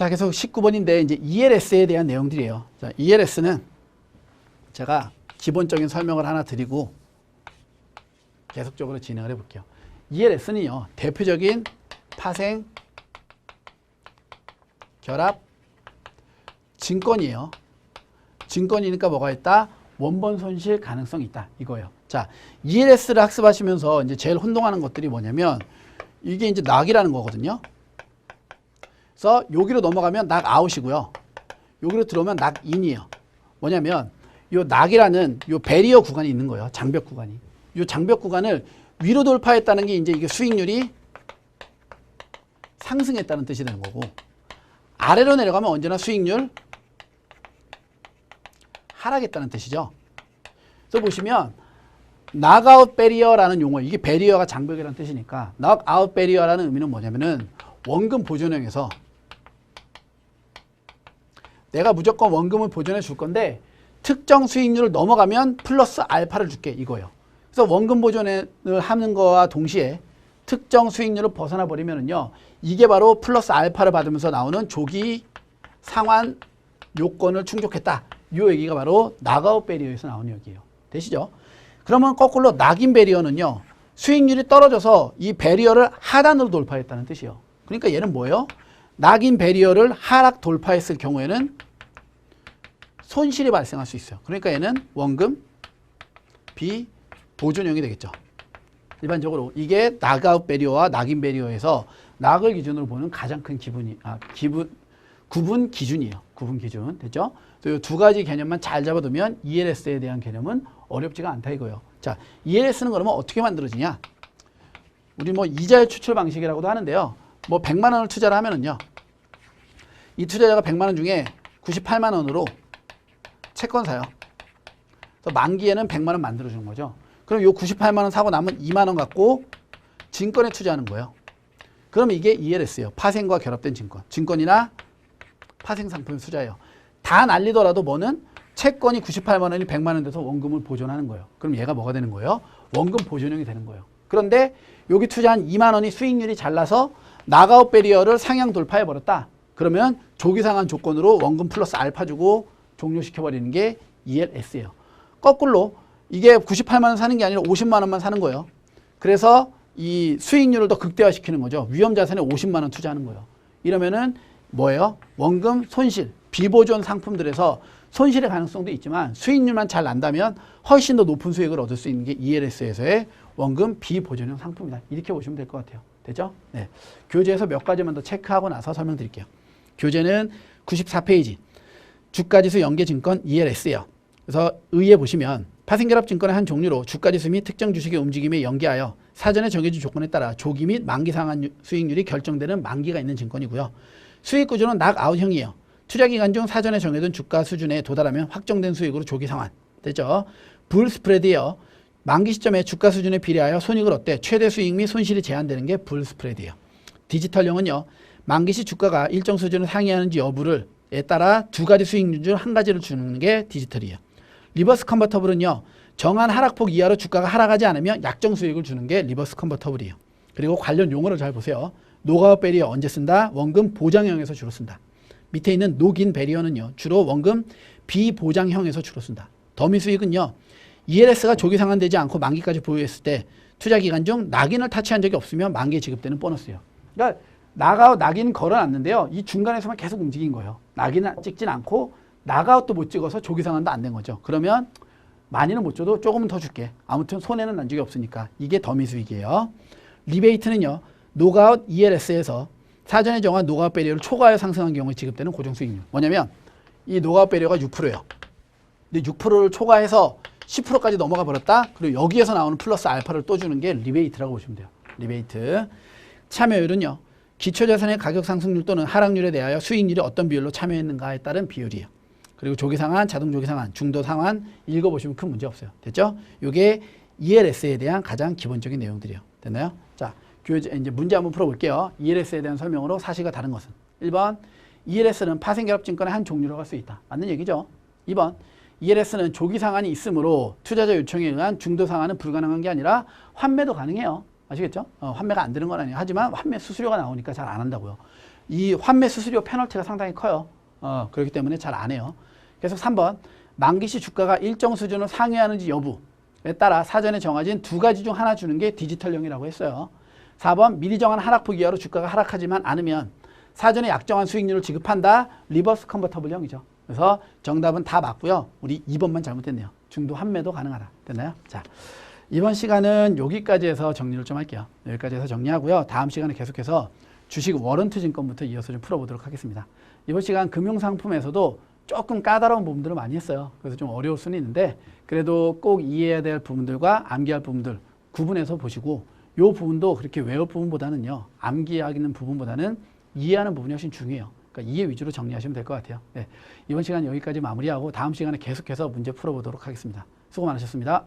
자, 계속 19번인데 이제 ELS에 대한 내용들이에요. 자, ELS는 제가 기본적인 설명을 하나 드리고 계속적으로 진행을 해볼게요. ELS는요, 대표적인 파생, 결합, 증권이에요. 증권이니까 뭐가 있다? 원본 손실 가능성이 있다. 이거예요. 자, ELS를 학습하시면서 이제 제일 혼동하는 것들이 뭐냐면 이게 이제 낙이라는 거거든요. 그래서 여기로 넘어가면 낙 아웃이고요. 여기로 들어오면 낙 인이에요. 뭐냐면 요 낙이라는 요 배리어 구간이 있는 거예요. 장벽 구간이. 요 장벽 구간을 위로 돌파했다는 게 이제 이게 수익률이 상승했다는 뜻이 되는 거고, 아래로 내려가면 언제나 수익률 하락했다는 뜻이죠. 그래서 보시면 낙아웃 배리어라는 용어, 이게 배리어가 장벽이라는 뜻이니까 낙아웃 배리어라는 의미는 뭐냐면은 원금 보존형에서 내가 무조건 원금을 보존해 줄 건데 특정 수익률을 넘어가면 플러스 알파를 줄게, 이거예요. 그래서 원금 보존을 하는 거와 동시에 특정 수익률을 벗어나 버리면은요, 이게 바로 플러스 알파를 받으면서 나오는 조기 상환 요건을 충족했다. 이 얘기가 바로 낙아웃 배리어에서 나오는 얘기예요. 되시죠? 그러면 거꾸로 낙인 배리어는요, 수익률이 떨어져서 이 배리어를 하단으로 돌파했다는 뜻이에요. 그러니까 얘는 뭐예요? 낙인 배리어를 하락 돌파했을 경우에는 손실이 발생할 수 있어요. 그러니까 얘는 원금 비보존형이 되겠죠. 일반적으로 이게 낙아웃 배리어와 낙인 배리어에서 낙을 기준으로 보는 가장 큰 구분 기준이에요. 구분 기준. 됐죠? 이 두 가지 개념만 잘 잡아두면 ELS에 대한 개념은 어렵지가 않다 이거예요. 자, ELS는 그러면 어떻게 만들어지냐? 우리 뭐 이자율 추출 방식이라고도 하는데요. 뭐 100만 원을 투자를 하면은요, 이 투자자가 100만 원 중에 98만 원으로 채권 사요. 그래서 만기에는 100만 원 만들어주는 거죠. 그럼 요 98만 원 사고 남은 2만 원 갖고 증권에 투자하는 거예요. 그러면 이게 ELS예요. 파생과 결합된 증권. 증권이나 파생 상품 투자예요. 다 날리더라도 뭐는 채권이 98만 원이 100만 원 돼서 원금을 보존하는 거예요. 그럼 얘가 뭐가 되는 거예요? 원금 보존형이 되는 거예요. 그런데 여기 투자한 2만 원이 수익률이 잘 나서 낙아웃 배리어를 상향 돌파해 버렸다. 그러면 조기 상환 조건으로 원금 플러스 알파 주고 종료시켜 버리는 게 ELS예요. 거꾸로 이게 98만 원 사는 게 아니라 50만 원만 사는 거예요. 그래서 이 수익률을 더 극대화시키는 거죠. 위험 자산에 50만 원 투자하는 거예요. 이러면은 뭐예요? 원금 손실, 비보존 상품들에서 손실의 가능성도 있지만 수익률만 잘 난다면 훨씬 더 높은 수익을 얻을 수 있는 게 ELS에서의 원금 비보존형 상품이다. 이렇게 보시면 될 것 같아요. 됐죠? 네. 교재에서 몇 가지만 더 체크하고 나서 설명드릴게요. 교재는 94페이지. 주가지수 연계증권 ELS예요. 그래서 의에 보시면 파생결합증권의 한 종류로 주가지수 및 특정 주식의 움직임에 연계하여 사전에 정해진 조건에 따라 조기 및 만기 상환 수익률이 결정되는 만기가 있는 증권이고요. 수익 구조는 낙아웃형이에요. 투자기간 중 사전에 정해둔 주가 수준에 도달하면 확정된 수익으로 조기 상환. 됐죠? 불 스프레드예요. 만기 시점에 주가 수준에 비례하여 손익을 얻되 최대 수익 및 손실이 제한되는 게 불 스프레드예요. 디지털형은요, 만기 시 주가가 일정 수준을 상회하는지 여부를에 따라 두 가지 수익률 중 한 가지를 주는 게 디지털이에요. 리버스 컨버터블은요, 정한 하락폭 이하로 주가가 하락하지 않으면 약정 수익을 주는 게 리버스 컨버터블이에요. 그리고 관련 용어를 잘 보세요. 노가웃 배리어 언제 쓴다? 원금 보장형에서 주로 쓴다. 밑에 있는 녹인 배리어는요, 주로 원금 비보장형에서 주로 쓴다. 더미 수익은요, ELS가 조기 상환되지 않고 만기까지 보유했을 때 투자 기간 중 낙인을 타치한 적이 없으면 만기에 지급되는 보너스예요. 그러니까 낙아웃, 낙인 걸어놨는데요, 이 중간에서만 계속 움직인 거예요. 낙인을 찍진 않고 낙아웃도 못 찍어서 조기 상환도 안 된 거죠. 그러면 많이는 못 줘도 조금은 더 줄게. 아무튼 손해는 난 적이 없으니까. 이게 더미 수익이에요. 리베이트는요, 노가웃 ELS에서 사전에 정한 노가웃 배리어를 초과하여 상승한 경우에 지급되는 고정 수익률. 뭐냐면 이 노가웃 배리어가 6%예요. 근데 6%를 초과해서 10%까지 넘어가 버렸다. 그리고 여기에서 나오는 플러스 알파를 또 주는 게 리베이트라고 보시면 돼요. 리베이트. 참여율은요, 기초자산의 가격 상승률 또는 하락률에 대하여 수익률이 어떤 비율로 참여했는가에 따른 비율이에요. 그리고 조기 상환, 자동 조기 상환, 중도 상환 읽어보시면 큰 문제 없어요. 됐죠? 이게 ELS에 대한 가장 기본적인 내용들이에요. 됐나요? 자, 교재 이제 문제 한번 풀어볼게요. ELS에 대한 설명으로 사실과 다른 것은. 1번, ELS는 파생결합증권의 한 종류로 할 수 있다. 맞는 얘기죠? 2번, ELS는 조기 상환이 있으므로 투자자 요청에 의한 중도 상환은 불가능한 게 아니라 환매도 가능해요. 아시겠죠? 환매가 안 되는 건 아니에요. 하지만 환매 수수료가 나오니까 잘 안 한다고요. 이 환매 수수료 페널티가 상당히 커요. 그렇기 때문에 잘 안 해요. 그래서 3번 만기 시 주가가 일정 수준을 상회하는지 여부에 따라 사전에 정해진 두 가지 중 하나 주는 게 디지털령이라고 했어요. 4번 미리 정한 하락폭 이하로 주가가 하락하지만 않으면 사전에 약정한 수익률을 지급한다. 리버스 컨버터블령이죠. 그래서 정답은 다 맞고요. 우리 2번만 잘못됐네요. 중도 환매도 가능하다. 됐나요? 자, 이번 시간은 여기까지 해서 정리를 좀 할게요. 여기까지 해서 정리하고요. 다음 시간에 계속해서 주식 워런트 증권부터 이어서 좀 풀어보도록 하겠습니다. 이번 시간 금융상품에서도 조금 까다로운 부분들을 많이 했어요. 그래서 좀 어려울 수는 있는데 그래도 꼭 이해해야 될 부분들과 암기할 부분들 구분해서 보시고 이 부분도 그렇게 외울 부분보다는요. 암기하는 부분보다는 이해하는 부분이 훨씬 중요해요. 그러니까 이해 위주로 정리하시면 될 것 같아요. 네, 이번 시간 여기까지 마무리하고 다음 시간에 계속해서 문제 풀어보도록 하겠습니다. 수고 많으셨습니다.